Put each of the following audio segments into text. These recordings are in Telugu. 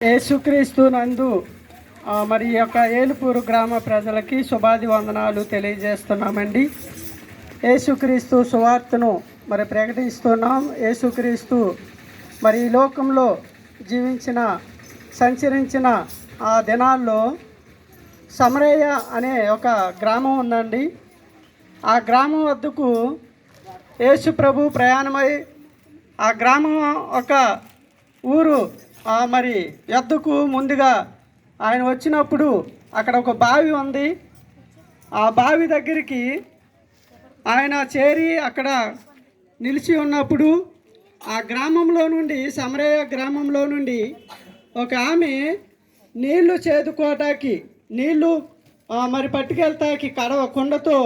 యేసుక్రీస్తు నందు మరి యొక్క ఏలుపూరు గ్రామ ప్రజలకి శుభాభివందనాలు తెలియజేస్తున్నామండి. యేసుక్రీస్తు సువార్తను మరి ప్రకటిస్తున్నాం. యేసుక్రీస్తు మరి ఈ లోకంలో సంచరించిన ఆ దినాల్లో సమరయ అనే ఒక గ్రామం ఉందండి. ఆ గ్రామం వద్దకు యేసు ప్రభు ప్రయాణమై ఆ గ్రామం ఒక ఊరు మరి ఎద్దుకు ముందుగా ఆయన వచ్చినప్పుడు అక్కడ ఒక బావి ఉంది. ఆ బావి దగ్గరికి ఆయన చేరి అక్కడ నిలిచి ఉన్నప్పుడు ఆ గ్రామంలో నుండి సమరయ గ్రామంలో నుండి ఒక ఆమె నీళ్లు చేదుకోవటానికి నీళ్లు మరి పట్టుకెళ్తాకి కడవ కుండతో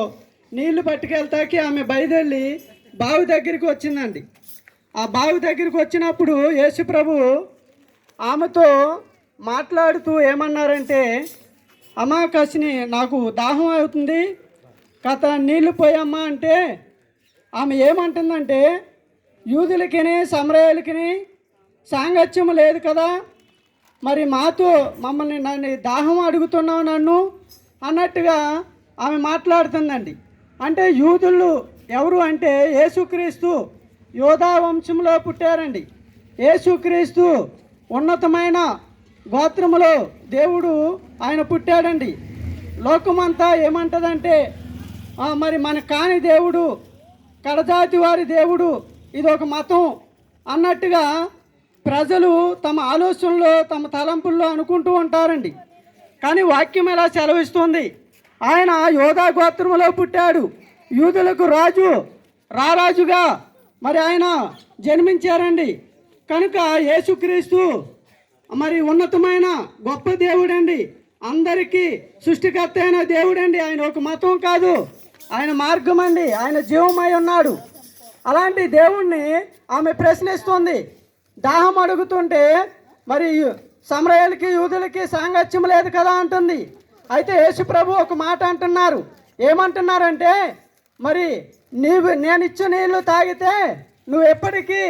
నీళ్లు పట్టుకెళ్తాకి ఆమె బయలుదేరి బావి దగ్గరికి వచ్చిందండి. ఆ బావి దగ్గరికి వచ్చినప్పుడు యేసు ప్రభు ఆమెతో మాట్లాడుతూ ఏమన్నారంటే, అమ్మా కసిని నాకు దాహం అవుతుంది కథ నీళ్లు పోయమ్మా అంటే ఆమె ఏమంటుందంటే, యూదులకి సమరయులకి సాంగత్యం లేదు కదా, మరి మాతో నన్ను దాహం అడుగుతున్నావు నన్ను అన్నట్టుగా ఆమె మాట్లాడుతుందండి. అంటే యూదులు ఎవరు అంటే యేసుక్రీస్తు యోధా వంశంలో పుట్టారండి. యేసుక్రీస్తు ఉన్నతమైన గోత్రములో దేవుడు ఆయన పుట్టాడండి. లోకమంతా ఏమంటుందంటే మరి మన కాని దేవుడు, కడజాతి వారి దేవుడు, ఇది ఒక మతం అన్నట్టుగా ప్రజలు తమ ఆలోచనలో తమ తలంపుల్లో అనుకుంటూ ఉంటారండి. కానీ వాక్యం ఎలా సెలవిస్తుంది, ఆయన యోధా గోత్రములో పుట్టాడు, యూదులకు రారాజుగా మరి ఆయన జన్మించారండి. కనుక యేసుక్రీస్తు మరి ఉన్నతమైన గొప్ప దేవుడండి, అందరికీ సృష్టికర్త అయిన దేవుడండి. ఆయన ఒక మతం కాదు, ఆయన మార్గం అండి, ఆయన జీవమై ఉన్నాడు. అలాంటి దేవుణ్ణి ఆమె ప్రశ్నిస్తుంది. దాహం అడుగుతుంటే మరి సమరయులకి యూదులకి సాంగత్యం లేదు కదా అంటుంది. అయితే యేసు ప్రభు ఒక మాట అంటున్నారు. ఏమంటున్నారంటే, మరి నేను ఇచ్చే నీళ్లు తాగితే నువ్వు ఎప్పటికీ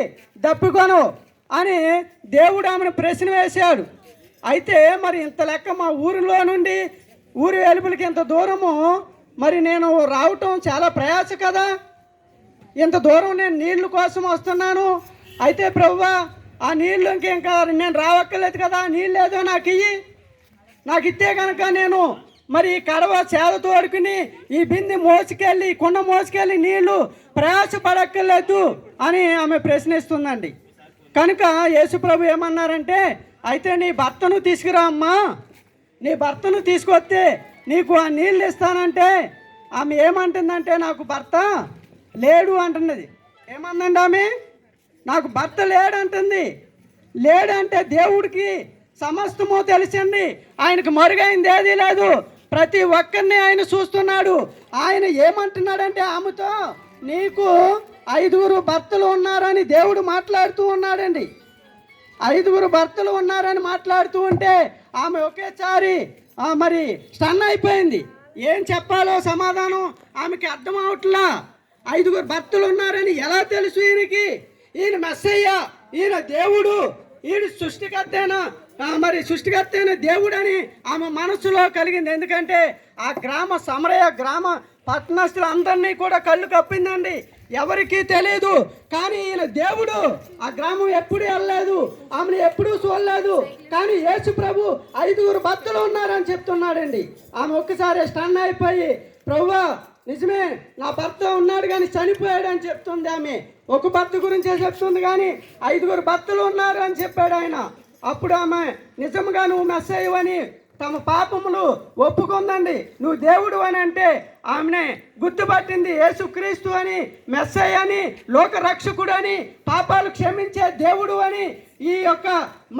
దప్పికొను అని దేవుడు ఆమెను ప్రశ్న వేశాడు. అయితే మరి ఇంత లెక్క మా ఊరిలో నుండి ఊరి వెలుపులకి ఇంత దూరము మరి నేను రావటం చాలా ప్రయాస కదా, ఇంత దూరం నేను నీళ్ళ కోసం వస్తున్నాను. అయితే ప్రభువా ఆ నీళ్ళు ఇంకా నేను రావక్కర్లేదు కదా, నీళ్ళు ఏదో నాకు ఇస్తే కనుక నేను మరి కడవ చేదతో అడుకుని ఈ బింది మోసుకెళ్ళి కుండ మోసుకెళ్ళి నీళ్లు ప్రయాసపడక్కర్లేదు అని ఆమె ప్రశ్నిస్తుందండి. కనుక యేసుప్రభు ఏమన్నారంటే, అయితే నీ భర్తను తీసుకురా అమ్మా, నీ భర్తను తీసుకొస్తే నీకు ఆ నీళ్ళు ఇస్తానంటే ఆమె ఏమంటుందంటే, నాకు భర్త లేడు అంటున్నది. ఏమందండి ఆమె, నాకు భర్త లేడు అంటుంది. లేడంటే దేవుడికి సమస్తము తెలుసండి, ఆయనకు మరుగైంది ఏదీ లేదు, ప్రతి ఒక్కరిని ఆయన చూస్తున్నాడు. ఆయన ఏమంటున్నాడంటే ఆమెతో, నీకు 5 భర్తలు ఉన్నారని దేవుడు మాట్లాడుతూ ఉన్నాడండి. 5 భర్తలు ఉన్నారని మాట్లాడుతూ ఉంటే ఆమె ఒకేసారి మరి స్టన్ అయిపోయింది. ఏం చెప్పాలో సమాధానం ఆమెకి అర్థం అవట్లా. 5 భర్తలు ఉన్నారని ఎలా తెలుసు ఈయనకి? ఈయన మెస్సయ్య, ఈయన దేవుడు, ఈయన సృష్టికర్త అయిన దేవుడు అని ఆమె మనసులో కలిగింది. ఎందుకంటే ఆ సమరయ గ్రామ పట్టణస్తులందరినీ కూడా కళ్ళు కప్పిందండి, ఎవరికీ తెలియదు. కానీ ఈయన దేవుడు ఆ గ్రామం ఎప్పుడు వెళ్ళలేదు, ఆమెను ఎప్పుడూ చూడలేదు. కానీ యేసు ప్రభు 5 భర్తలు ఉన్నారని చెప్తున్నాడండి. ఆమె ఒక్కసారి స్టన్ అయిపోయి, ప్రభువా నిజమే నా భర్త ఉన్నాడు కానీ చనిపోయాడు అని చెప్తుంది. ఆమె ఒక భర్త గురించే చెప్తుంది కానీ 5 భర్తలు ఉన్నారు అని చెప్పాడు ఆయన. అప్పుడు ఆమె నిజంగా నువ్వు మెస్సయ్య అని తమ పాపములు ఒప్పుకుందండి. నువ్వు దేవుడు అని అంటే ఆమెనే గుర్తుపట్టింది, యేసుక్రీస్తు అని, మెస్సయ్య అని, లోక రక్షకుడు అని, పాపాలు క్షమించే దేవుడు అని. ఈ యొక్క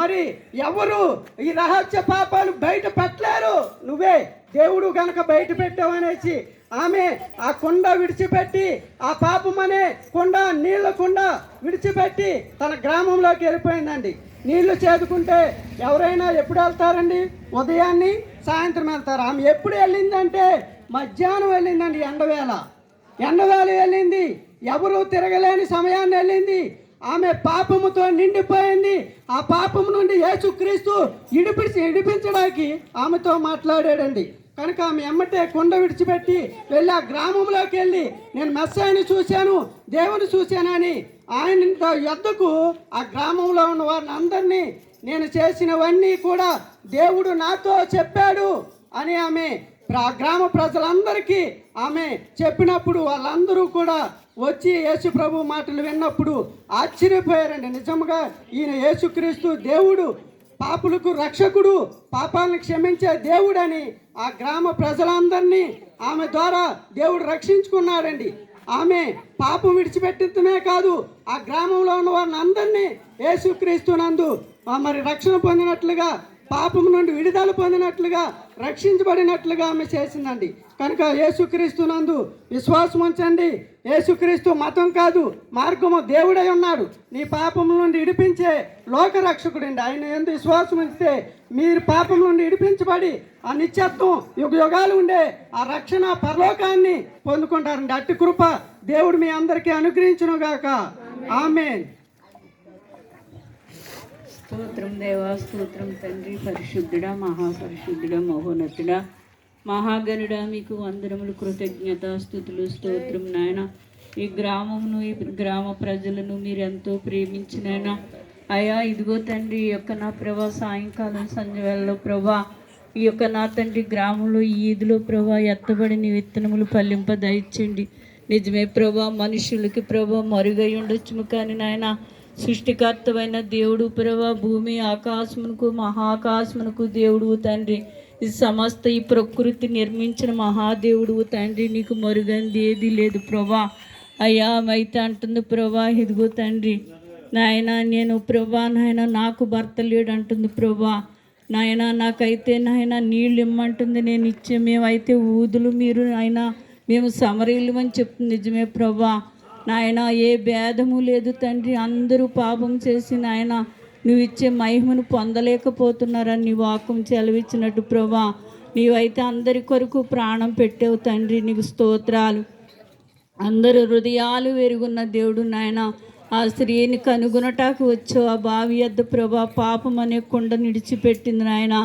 మరి ఎవరు ఈ రహస్య పాపాలు బయట పెట్టలేరు, నువ్వే దేవుడు కనుక బయట పెట్టావు అనేసి ఆమె ఆ కుండ విడిచిపెట్టి, ఆ పాపమనే కుండ, నీళ్ళ కుండ విడిచిపెట్టి తన గ్రామంలోకి వెళ్ళిపోయిందండి. నీళ్లు చేదుకుంటే ఎవరైనా ఎప్పుడు వెళ్తారండి? ఉదయాన్ని సాయంత్రం వెళ్తారు. ఆమె ఎప్పుడు వెళ్ళిందంటే మధ్యాహ్నం వెళ్ళిందండి, ఎండవేళ వెళ్ళింది. ఎవరు తిరగలేని సమయాన్ని వెళ్ళింది. ఆమె పాపముతో నిండిపోయింది. ఆ పాపము నుండి యేసుక్రీస్తు విడిపించడానికి ఆమెతో మాట్లాడాడండి. కనుక ఆమె ఎమ్మటే కొండ విడిచిపెట్టి వెళ్ళి ఆ గ్రామంలోకి వెళ్ళి నేను మెస్సాయిని చూశాను, దేవుని చూశానని ఆయన యొద్దకు ఆ గ్రామంలో ఉన్న వారిని అందరినీ నేను చేసినవన్నీ కూడా దేవుడు నాతో చెప్పాడు అని ఆమె ఆ గ్రామ ప్రజలందరికీ ఆమె చెప్పినప్పుడు వాళ్ళందరూ కూడా వచ్చి యేసు ప్రభు మాటలు విన్నప్పుడు ఆశ్చర్యపోయారండి. నిజంగా ఈయన యేసుక్రీస్తు దేవుడు, పాపులకు రక్షకుడు, పాపాలను క్షమించే దేవుడని ఆ గ్రామ ప్రజలందరినీ ఆమె ద్వారా దేవుడు రక్షించుకున్నాడండి. ఆమె పాపం విడిచిపెట్టడమే కాదు, ఆ గ్రామంలో ఉన్న వారిని అందరినీ యేసుక్రీస్తు నందు మరి రక్షణ పొందినట్లుగా, పాపం నుండి విడుదల పొందినట్లుగా, రక్షించబడినట్లుగా ఆమె చేసిందండి. కనుక యేసుక్రీస్తు నందు విశ్వాసం ఉంచండి. యేసుక్రీస్తు మతం కాదు, మార్గము, దేవుడై ఉన్నాడు. నీ పాపం నుండి విడిపించే లోకరక్షకుడండి. ఆయన ఎందు విశ్వాసం ఉంచితే మీరు పాపం నుండి విడిపించబడి ఆ నిత్యత్వం యుగ యుగాలు ఉండే ఆ రక్షణ పరలోకాన్ని పొందుకుంటారండి. అట్టి కృప దేవుడు మీ అందరికీ అనుగ్రహించునుగాక. ఆమేన్. స్తోత్రం దేవా, స్తోత్రం తండ్రి, పరిశుద్ధుడా, మహాపరిశుద్ధుడా, మహోన్నతుడా, మహాగణుడా, మీకు వందనములు, కృతజ్ఞత, స్థుతులు, స్తోత్రం నాయన. ఈ గ్రామమును, ఈ గ్రామ ప్రజలను మీరు ఎంతో ప్రేమించినైనా అయ్యా, ఇదిగో తండ్రి, ఈ యొక్క నా ప్రభా సాయంకాలం సంధ్యవేళలో ప్రభా ఈ యొక్క నా తండ్రి గ్రామంలో ఈ ఈదులో ప్రభా ఎత్తబడిన విత్తనములు ఫలింప దయచేయండి. నిజమే ప్రభా, మనుషులకి ప్రభా మరుగై ఉండొచ్చుము, కానీ నాయన సృష్టికర్తమైన దేవుడు ప్రభా, భూమి ఆకాశమునకు మహాకాశమునకు దేవుడు తండ్రి, ఈ సమస్త ఈ ప్రకృతి నిర్మించిన మహాదేవుడు తండ్రి, నీకు మరుగంది ఏది లేదు ప్రభా. అయ్యా అయితే అంటుంది ప్రభా, ఇదిగో తండ్రి నాయన నేను ప్రభా నాయన నాకు భర్త లేడు అంటుంది ప్రభా. నాయన నాకైతే నాయన నీళ్ళు ఇమ్మంటుంది, నేను ఇచ్చే మేమైతే ఊదులు, మీరు నాయన మేము సమరీలు అని చెప్తుంది. నిజమే ప్రభా నాయన, ఏ భేదము లేదు తండ్రి, అందరూ పాపం చేసి నాయన నువ్వు ఇచ్చే మహిమను పొందలేకపోతున్నారని నీ వాక్యం చెలవిచ్చినట్టు ప్రభా, నీవైతే అందరి కొరకు ప్రాణం పెట్టావు తండ్రి, నీకు స్తోత్రాలు. అందరు హృదయాలు వెరుగున్న దేవుడు నాయన, ఆ స్త్రీని కనుగొనటానికి వచ్చావు. ఆ బావి యొద్ద ప్రభా పాపం అనే కొండ నిడిచిపెట్టింది నాయన.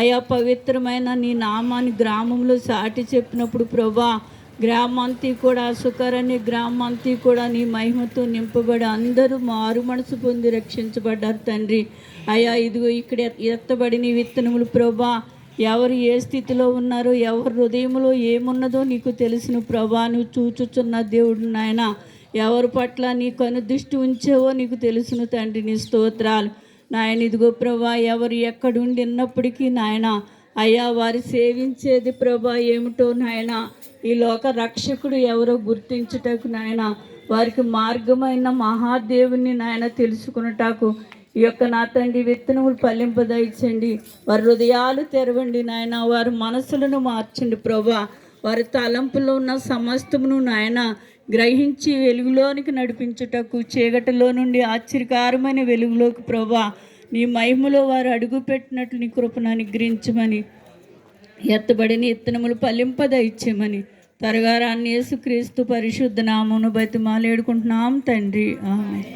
అయా పవిత్రమైన నీ నామాన్ని గ్రామంలో సాటి చెప్పినప్పుడు ప్రభా, గ్రామాంతి కూడా, సుకరని గ్రామాంతి కూడా నీ మహిమతో నింపబడి అందరూ మారు మనసు పొంది రక్షించబడ్డారు తండ్రి. అయ్యా ఇదిగో ఇక్కడ ఎత్తబడిన విత్తనములు ప్రభా, ఎవరు ఏ స్థితిలో ఉన్నారో, ఎవరి హృదయంలో ఏమున్నదో నీకు తెలిసిన ప్రభా, నువ్వు చూచుచున్న దేవుడు నాయన. ఎవరి పట్ల నీ కనుదృష్టి ఉంచావో నీకు తెలుసును తండ్రి, నీ స్తోత్రాలు నాయన. ఇదిగో ప్రభా, ఎవరు ఎక్కడుండి ఉన్నప్పటికీ నాయన అయ్యా వారు సేవించేది ప్రభా ఏమిటో నాయన, ఈ లోక రక్షకుడు ఎవరో గుర్తించుటకు నాయన, వారికి మార్గమైన మహాదేవుని నాయన తెలుసుకున్నటాకు ఈ యొక్క నా తండ్రి విత్తనములు ఫలింపదయచండి. వారి హృదయాలు తెరవండి నాయన, వారి మనసులను మార్చండి ప్రభా. వారి తలంపులో ఉన్న సమస్తమును నాయన గ్రహించి వెలుగులోనికి నడిపించుటకు, చీకటిలో నుండి ఆశ్చర్యకరమైన వెలుగులోకి ప్రభా నీ మహిమలో వారు అడుగుపెట్టినట్లు నీ కృపను అనుగ్రహించమని, ఎత్తబడిన విత్తనములు ఫలింపదయచేయమని త్వరగా రాని యేసుక్రీస్తు పరిశుద్ధ నామమును బతిమాలేడుకుంటున్నాం తండ్రి. ఆమేన్.